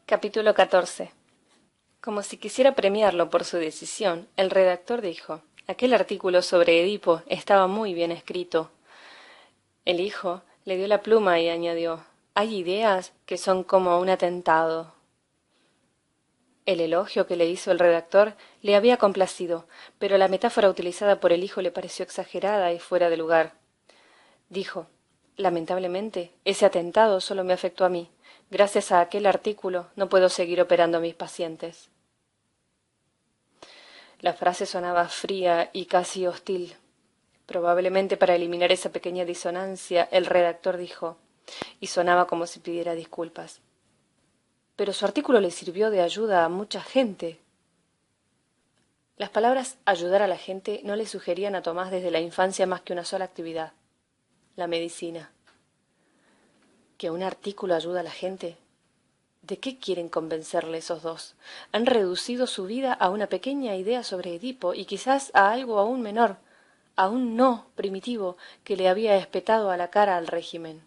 Capítulo 14. Como si quisiera premiarlo por su decisión, el redactor dijo: aquel artículo sobre Edipo estaba muy bien escrito. El hijo le dio la pluma y añadió: hay ideas que son como un atentado. El elogio que le hizo el redactor le había complacido, pero la metáfora utilizada por el hijo le pareció exagerada y fuera de lugar. Dijo: lamentablemente, ese atentado solo me afectó a mí. Gracias a aquel artículo no puedo seguir operando a mis pacientes. La frase sonaba fría y casi hostil. Probablemente para eliminar esa pequeña disonancia, el redactor dijo, y sonaba como si pidiera disculpas: pero su artículo le sirvió de ayuda a mucha gente. Las palabras ayudar a la gente no le sugerían a Tomás desde la infancia más que una sola actividad: la medicina. ¿Que un artículo ayuda a la gente? ¿De qué quieren convencerle esos dos? Han reducido su vida a una pequeña idea sobre Edipo y quizás a algo aún menor, a un no primitivo que le había espetado a la cara al régimen.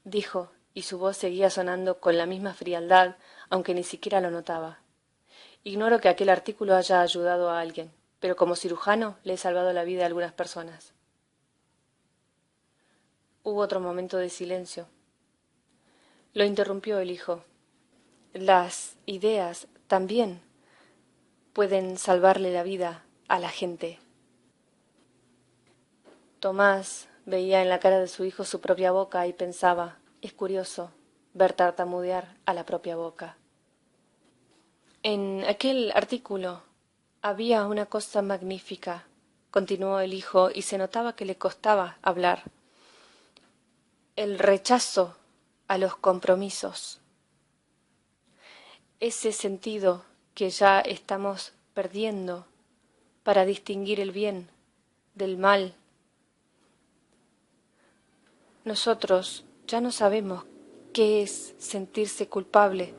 Dijo, y su voz seguía sonando con la misma frialdad, aunque ni siquiera lo notaba: ignoro que aquel artículo haya ayudado a alguien, pero como cirujano le he salvado la vida a algunas personas. Hubo otro momento de silencio. Lo interrumpió el hijo. Las ideas también pueden salvarle la vida a la gente. Tomás veía en la cara de su hijo su propia boca y pensaba: es curioso ver tartamudear a la propia boca. En aquel artículo había una cosa magnífica, continuó el hijo, y se notaba que le costaba hablar: el rechazo a los compromisos. Ese sentido que ya estamos perdiendo para distinguir el bien del mal. Nosotros ya no sabemos qué es sentirse culpable.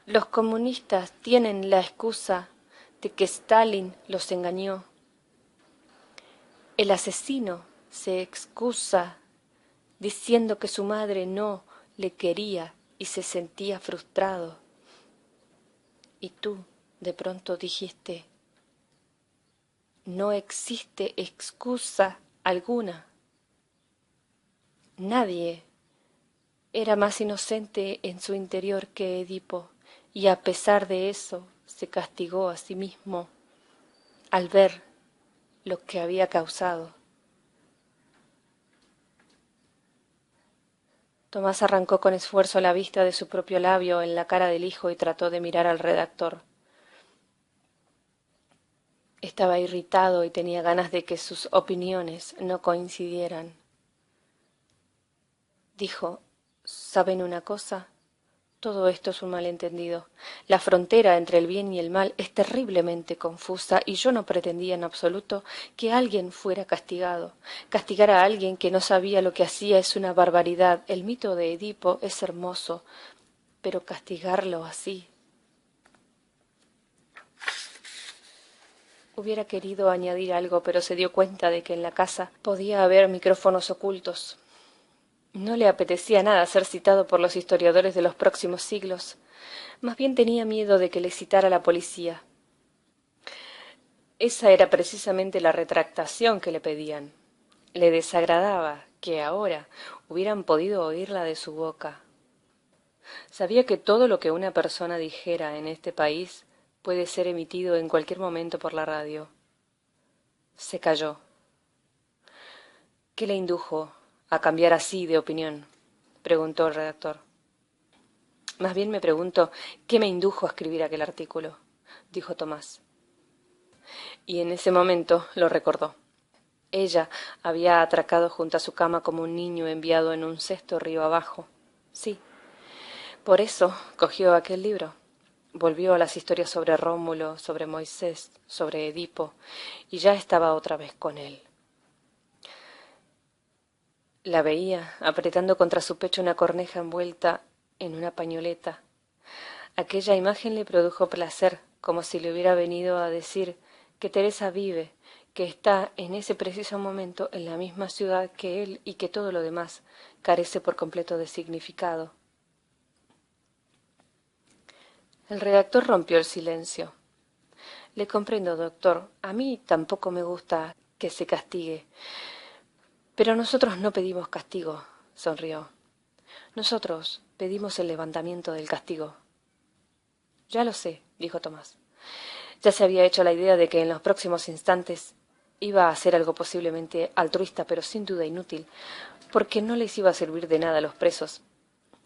Los comunistas tienen la excusa de que Stalin los engañó. El asesino se excusa diciendo que su madre no le quería y se sentía frustrado. Y tú de pronto dijiste: no existe excusa alguna. Nadie era más inocente en su interior que Edipo, y a pesar de eso se castigó a sí mismo al ver lo que había causado. Tomás arrancó con esfuerzo la vista de su propio labio en la cara del hijo y trató de mirar al redactor. Estaba irritado y tenía ganas de que sus opiniones no coincidieran. Dijo: ¿saben una cosa? Todo esto es un malentendido. La frontera entre el bien y el mal es terriblemente confusa y yo no pretendía en absoluto que alguien fuera castigado. Castigar a alguien que no sabía lo que hacía es una barbaridad. El mito de Edipo es hermoso, pero castigarlo así. Hubiera querido añadir algo, pero se dio cuenta de que en la casa podía haber micrófonos ocultos. No le apetecía nada ser citado por los historiadores de los próximos siglos. Más bien tenía miedo de que le citara la policía. Esa era precisamente la retractación que le pedían. Le desagradaba que ahora hubieran podido oírla de su boca. Sabía que todo lo que una persona dijera en este país puede ser emitido en cualquier momento por la radio. Se calló. ¿Qué le indujo a cambiar así de opinión?, preguntó el redactor. Más bien me pregunto qué me indujo a escribir aquel artículo, dijo Tomás. Y en ese momento lo recordó. Ella había atracado junto a su cama como un niño enviado en un cesto río abajo. Sí, por eso cogió aquel libro. Volvió a las historias sobre Rómulo, sobre Moisés, sobre Edipo, y ya estaba otra vez con él. La veía apretando contra su pecho una corneja envuelta en una pañoleta. Aquella imagen le produjo placer, como si le hubiera venido a decir que Teresa vive, que está en ese preciso momento en la misma ciudad que él y que todo lo demás carece por completo de significado. El redactor rompió el silencio. Le comprendo, doctor. A mí tampoco me gusta que se castigue. Pero nosotros no pedimos castigo, sonrió. Nosotros pedimos el levantamiento del castigo. Ya lo sé, dijo Tomás. Ya se había hecho la idea de que en los próximos instantes iba a hacer algo posiblemente altruista, pero sin duda inútil, porque no les iba a servir de nada a los presos,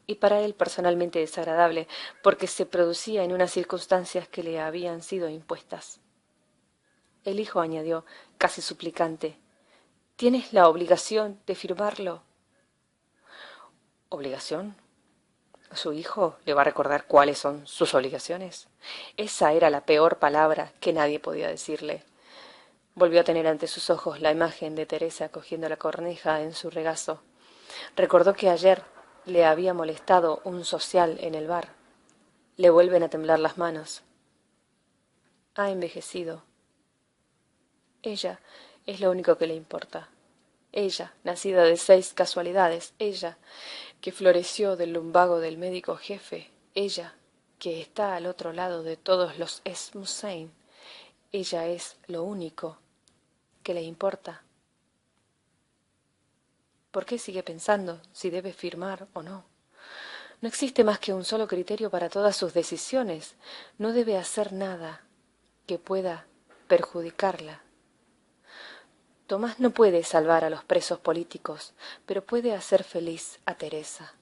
y para él personalmente desagradable, porque se producía en unas circunstancias que le habían sido impuestas. El hijo añadió, casi suplicante, «Tienes la obligación de firmarlo». ¿Obligación? ¿Su hijo le va a recordar cuáles son sus obligaciones? Esa era la peor palabra que nadie podía decirle. Volvió a tener ante sus ojos la imagen de Teresa cogiendo la corneja en su regazo. Recordó que ayer le había molestado un social en el bar. Le vuelven a temblar las manos. Ha envejecido. Ella es lo único que le importa. Ella, nacida de 6 casualidades, ella, que floreció del lumbago del médico jefe, ella, que está al otro lado de todos los Esmusein, ella es lo único que le importa. ¿Por qué sigue pensando si debe firmar o no? No existe más que un solo criterio para todas sus decisiones. No debe hacer nada que pueda perjudicarla. Tomás no puede salvar a los presos políticos, pero puede hacer feliz a Teresa.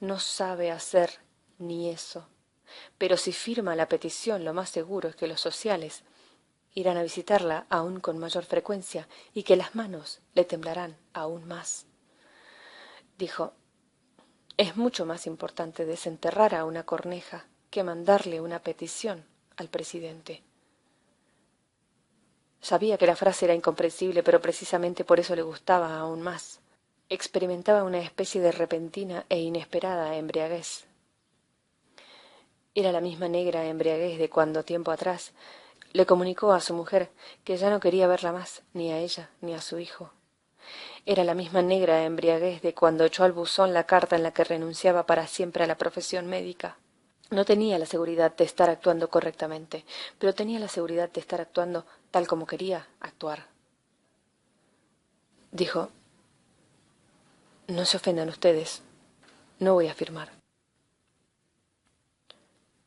No sabe hacer ni eso, pero si firma la petición lo más seguro es que los sociales irán a visitarla aún con mayor frecuencia y que las manos le temblarán aún más. Dijo, es mucho más importante desenterrar a una corneja que mandarle una petición al presidente. Sabía que la frase era incomprensible, pero precisamente por eso le gustaba aún más. Experimentaba una especie de repentina e inesperada embriaguez. Era la misma negra embriaguez de cuando, tiempo atrás, le comunicó a su mujer que ya no quería verla más, ni a ella ni a su hijo. Era la misma negra embriaguez de cuando echó al buzón la carta en la que renunciaba para siempre a la profesión médica. No tenía la seguridad de estar actuando correctamente, pero tenía la seguridad de estar actuando tal como quería actuar. Dijo, no se ofendan ustedes, no voy a firmar.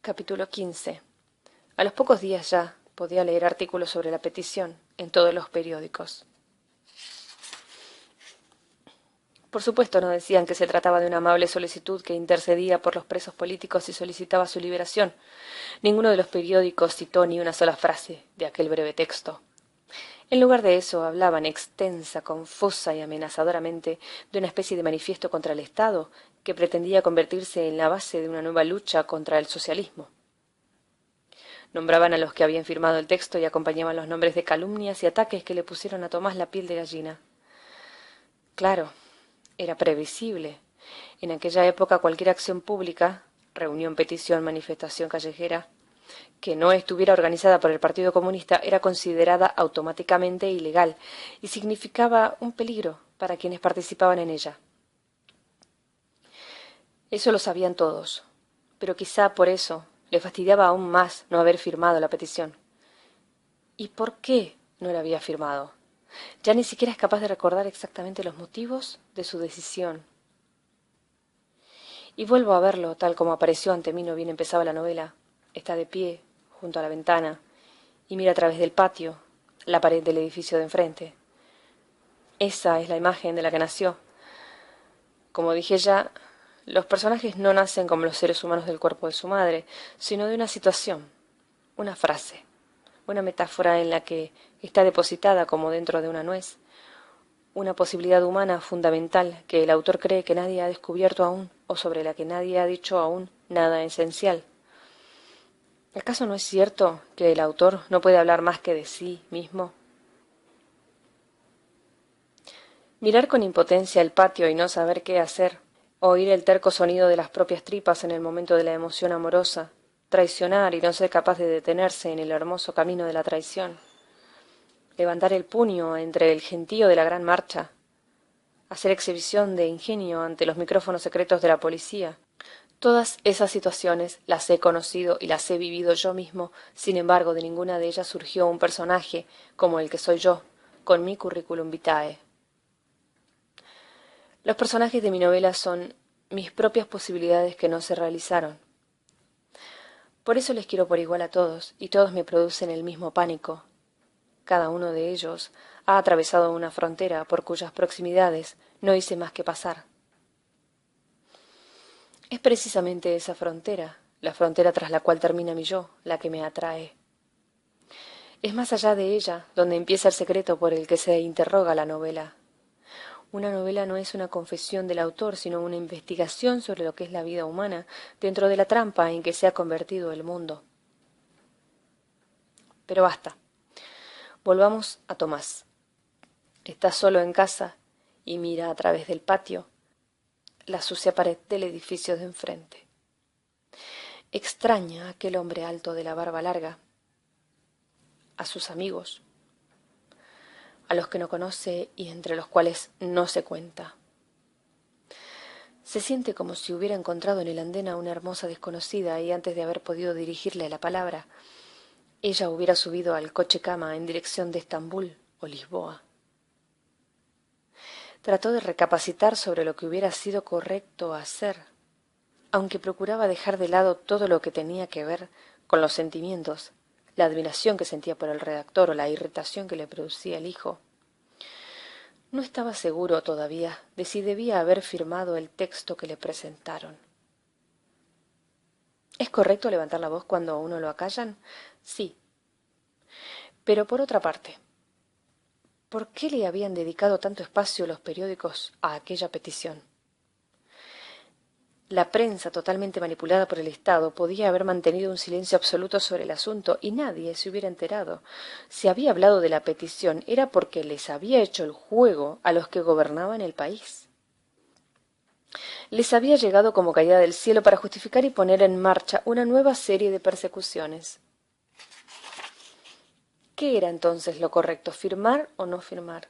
Capítulo 15. A los pocos días ya podía leer artículos sobre la petición en todos los periódicos. Por supuesto no decían que se trataba de una amable solicitud que intercedía por los presos políticos y solicitaba su liberación. Ninguno de los periódicos citó ni una sola frase de aquel breve texto. En lugar de eso hablaban extensa, confusa y amenazadoramente de una especie de manifiesto contra el Estado que pretendía convertirse en la base de una nueva lucha contra el socialismo. Nombraban a los que habían firmado el texto y acompañaban los nombres de calumnias y ataques que le pusieron a Tomás la piel de gallina. Claro, era previsible. En aquella época cualquier acción pública, reunión, petición, manifestación callejera, que no estuviera organizada por el Partido Comunista era considerada automáticamente ilegal y significaba un peligro para quienes participaban en ella. Eso lo sabían todos, pero quizá por eso le fastidiaba aún más no haber firmado la petición. ¿Y por qué no la había firmado? Ya ni siquiera es capaz de recordar exactamente los motivos de su decisión. Y vuelvo a verlo tal como apareció ante mí no bien empezaba la novela. Está de pie, junto a la ventana, y mira a través del patio, la pared del edificio de enfrente. Esa es la imagen de la que nació. Como dije ya, los personajes no nacen como los seres humanos del cuerpo de su madre, sino de una situación, una frase, una metáfora en la que está depositada como dentro de una nuez, una posibilidad humana fundamental que el autor cree que nadie ha descubierto aún o sobre la que nadie ha dicho aún nada esencial. ¿Acaso no es cierto que el autor no puede hablar más que de sí mismo? Mirar con impotencia el patio y no saber qué hacer, oír el terco sonido de las propias tripas en el momento de la emoción amorosa, traicionar y no ser capaz de detenerse en el hermoso camino de la traición. levantar el puño entre el gentío de la gran marcha, hacer exhibición de ingenio ante los micrófonos secretos de la policía. Todas esas situaciones las he conocido y las he vivido yo mismo, sin embargo de ninguna de ellas surgió un personaje como el que soy yo, con mi curriculum vitae. Los personajes de mi novela son mis propias posibilidades que no se realizaron. Por eso les quiero por igual a todos, y todos me producen el mismo pánico. Cada uno de ellos ha atravesado una frontera por cuyas proximidades no hice más que pasar. Es precisamente esa frontera, la frontera tras la cual termina mi yo, la que me atrae. Es más allá de ella donde empieza el secreto por el que se interroga la novela. Una novela no es una confesión del autor, sino una investigación sobre lo que es la vida humana dentro de la trampa en que se ha convertido el mundo. Pero basta. Volvamos a Tomás. Está solo en casa y mira a través del patio la sucia pared del edificio de enfrente. Extraña a aquel hombre alto de la barba larga, a sus amigos, a los que no conoce y entre los cuales no se cuenta. Se siente como si hubiera encontrado en el andén a una hermosa desconocida y antes de haber podido dirigirle la palabra, ella hubiera subido al coche-cama en dirección de Estambul o Lisboa. Trató de recapacitar sobre lo que hubiera sido correcto hacer, aunque procuraba dejar de lado todo lo que tenía que ver con los sentimientos, la admiración que sentía por el redactor o la irritación que le producía el hijo. No estaba seguro todavía de si debía haber firmado el texto que le presentaron. ¿Es correcto levantar la voz cuando a uno lo acallan? Sí. Pero por otra parte, ¿por qué le habían dedicado tanto espacio los periódicos a aquella petición? La prensa, totalmente manipulada por el Estado, podía haber mantenido un silencio absoluto sobre el asunto y nadie se hubiera enterado. Si había hablado de la petición era porque les había hecho el juego a los que gobernaban el país. Les había llegado como caída del cielo para justificar y poner en marcha una nueva serie de persecuciones. ¿Qué era entonces lo correcto, firmar o no firmar?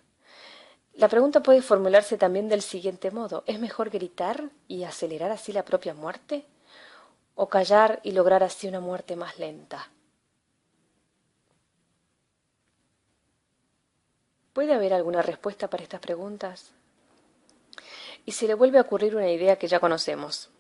La pregunta puede formularse también del siguiente modo: ¿es mejor gritar y acelerar así la propia muerte? ¿O callar y lograr así una muerte más lenta? ¿Puede haber alguna respuesta para estas preguntas? Y se le vuelve a ocurrir una idea que ya conocemos.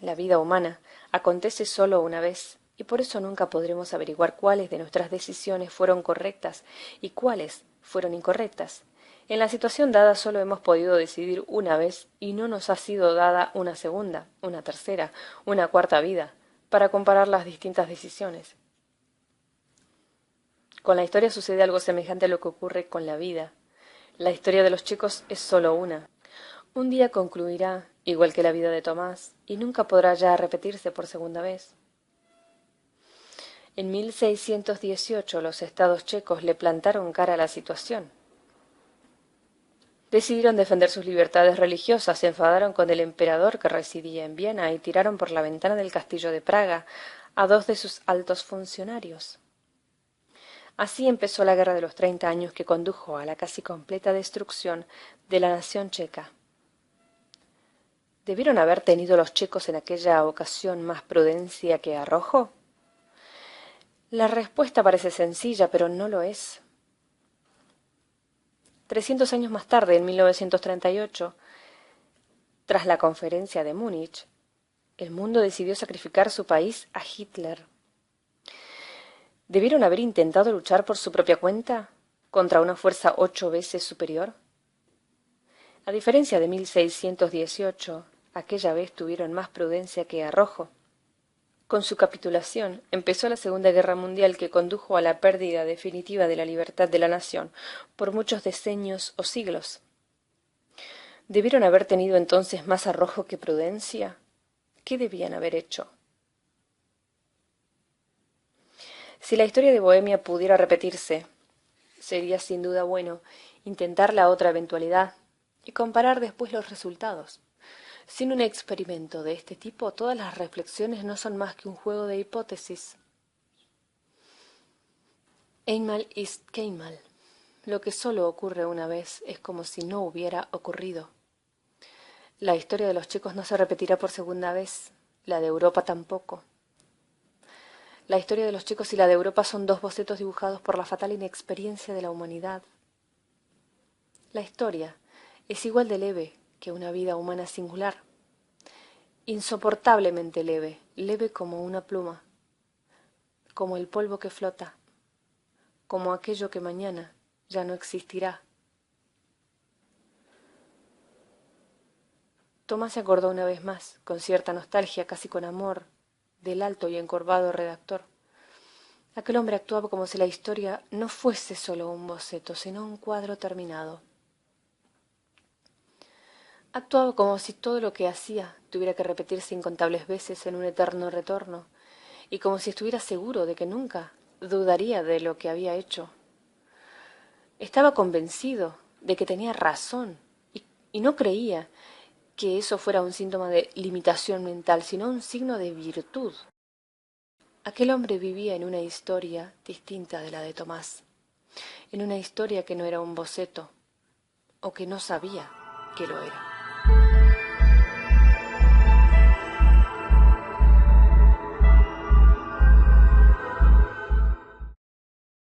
La vida humana acontece solo una vez, y por eso nunca podremos averiguar cuáles de nuestras decisiones fueron correctas y cuáles fueron incorrectas. En la situación dada solo hemos podido decidir una vez y no nos ha sido dada una segunda, una tercera, una cuarta vida para comparar las distintas decisiones. Con la historia sucede algo semejante a lo que ocurre con la vida. La historia de los chicos es solo una. Un día concluirá, igual que la vida de Tomás, y nunca podrá ya repetirse por segunda vez. En 1618 los estados checos le plantaron cara a la situación. Decidieron defender sus libertades religiosas, se enfadaron con el emperador que residía en Viena y tiraron por la ventana del castillo de Praga a 2 de sus altos funcionarios. Así empezó la guerra de los 30 años que condujo a la casi completa destrucción de la nación checa. ¿Debieron haber tenido los checos en aquella ocasión más prudencia que arrojo? La respuesta parece sencilla, pero no lo es. 300 años más tarde, en 1938, tras la conferencia de Múnich, el mundo decidió sacrificar su país a Hitler. ¿Debieron haber intentado luchar por su propia cuenta contra una fuerza 8 veces superior? A diferencia de 1618, aquella vez tuvieron más prudencia que arrojo. Con su capitulación empezó la Segunda Guerra Mundial, que condujo a la pérdida definitiva de la libertad de la nación por muchos decenios o siglos. ¿Debieron haber tenido entonces más arrojo que prudencia? ¿Qué debían haber hecho? Si la historia de Bohemia pudiera repetirse, sería sin duda bueno intentar la otra eventualidad y comparar después los resultados. Sin un experimento de este tipo, todas las reflexiones no son más que un juego de hipótesis. Einmal ist keinmal. Lo que solo ocurre una vez es como si no hubiera ocurrido. La historia de los chicos no se repetirá por segunda vez, la de Europa tampoco. La historia de los chicos y la de Europa son dos bocetos dibujados por la fatal inexperiencia de la humanidad. La historia es igual de leve que una vida humana singular, insoportablemente leve, leve como una pluma, como el polvo que flota, como aquello que mañana ya no existirá. Tomás se acordó una vez más, con cierta nostalgia, casi con amor, del alto y encorvado redactor. Aquel hombre actuaba como si la historia no fuese solo un boceto, sino un cuadro terminado. Actuaba como si todo lo que hacía tuviera que repetirse incontables veces en un eterno retorno, y como si estuviera seguro de que nunca dudaría de lo que había hecho. Estaba convencido de que tenía razón, y no creía que eso fuera un síntoma de limitación mental, sino un signo de virtud. Aquel hombre vivía en una historia distinta de la de Tomás, en una historia que no era un boceto, o que no sabía que lo era.